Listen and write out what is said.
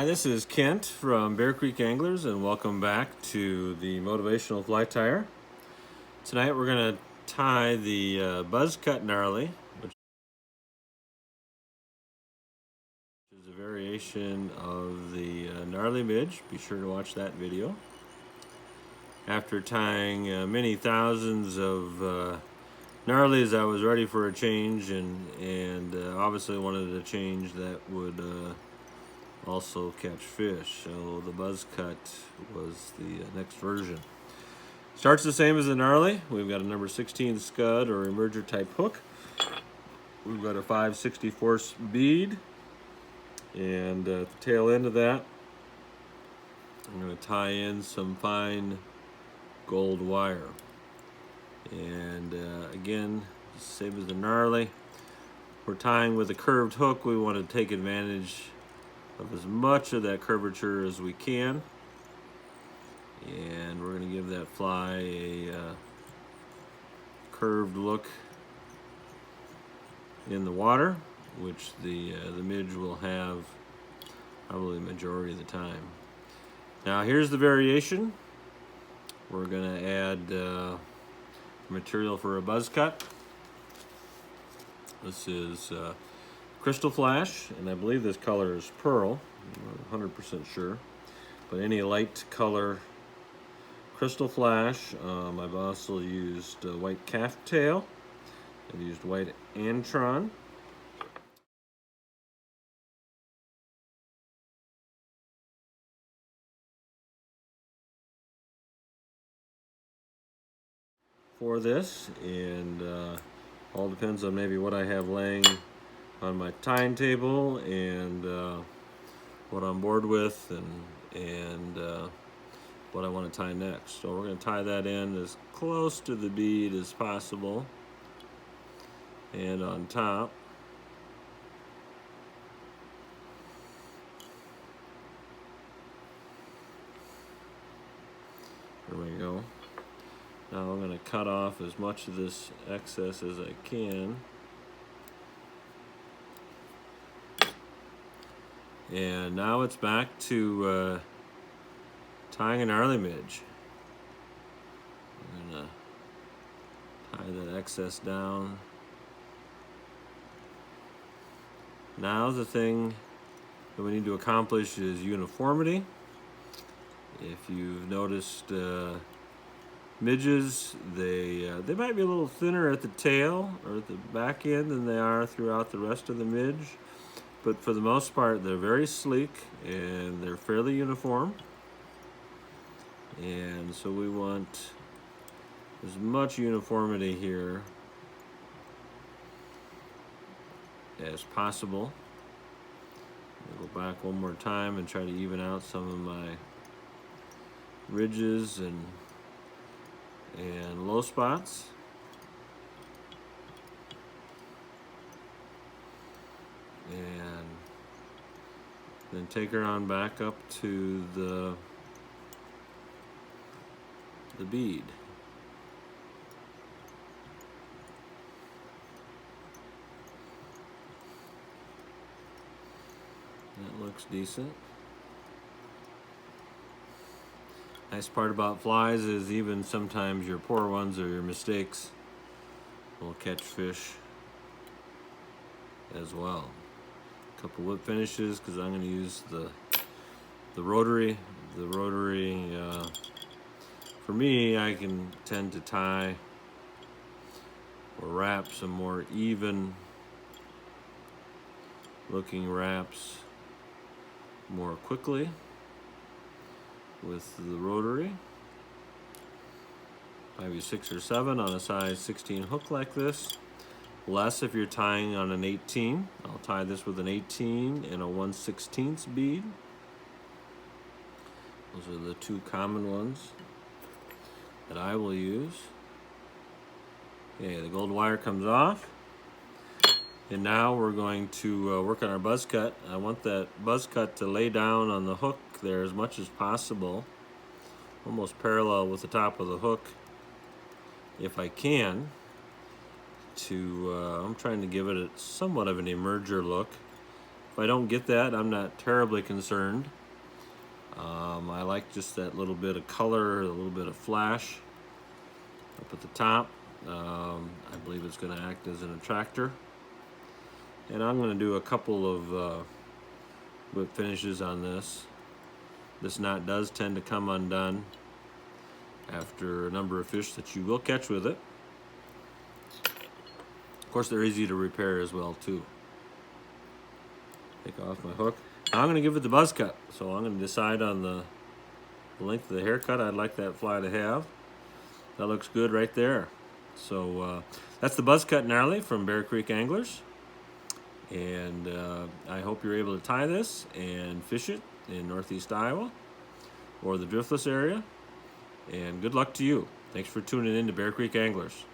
Hi, this is Kent from Bear Creek Anglers, and welcome back to the Motivational Fly Tire. Tonight we're going to tie the buzz cut gnarly, which is a variation of the Narly Midge. Be sure to watch that video. After tying many thousands of gnarlies, I was ready for a change, and obviously wanted a change that would also catch fish. So the buzz cut was the next version. Starts the same as the gnarly. We've got a number 16 scud or emerger type hook. We've got a 5/64 bead, and at the tail end of that I'm going to tie in some fine gold wire. And again, same as the gnarly, we're tying with a curved hook. We want to take advantage of as much of that curvature as we can, and we're going to give that fly a curved look in the water, which the midge will have probably the majority of the time. Now here's the variation. We're going to add material for a buzz cut. This is Crystal Flash, and I believe this color is pearl. I'm not 100% sure, but any light color Crystal Flash. I've also used white calf tail. I've used white antron. For this, and all depends on maybe what I have laying on my tying table and what I'm bored with, and what I want to tie next. So we're going to tie that in as close to the bead as possible, and on top there we go. Now I'm going to cut off as much of this excess as I can. And now it's back to tying a gnarly midge. I'm going to tie that excess down. Now the thing that we need to accomplish is uniformity. If you've noticed midges, they might be a little thinner at the tail or at the back end than they are throughout the rest of the midge. But for the most part, they're very sleek and they're fairly uniform. And so we want as much uniformity here as possible. I'll go back one more time and try to even out some of my ridges and low spots. And then take her on back up to the bead. That looks decent. Nice part about flies is even sometimes your poor ones or your mistakes will catch fish as well. A couple whip finishes, because I'm going to use the rotary. The rotary, for me, I can tend to tie or wrap some more even looking wraps more quickly with the rotary. Maybe 6 or 7 on a size 16 hook like this. Less if you're tying on an 18. I'll tie this with an 18 and a 1/16 bead. Those are the two common ones that I will use. Okay, the gold wire comes off. And now we're going to work on our buzz cut. I want that buzz cut to lay down on the hook there as much as possible, almost parallel with the top of the hook if I can. I'm trying to give it somewhat of an emerger look, If I don't get that, I'm not terribly concerned. I like just that little bit of color, a little bit of flash up at the top. I believe it's going to act as an attractor. And I'm going to do a couple of whip finishes on this. This knot does tend to come undone after a number of fish that you will catch with it. Of course, they're easy to repair as well too. Take off my hook. Now I'm going to give it the buzz cut, so I'm going to decide on the length of the haircut I'd like that fly to have. That looks good right there. So that's the buzz cut gnarly from Bear Creek Anglers, and I hope you're able to tie this and fish it in northeast Iowa or the driftless area. And good luck to you. Thanks for tuning in to Bear Creek Anglers.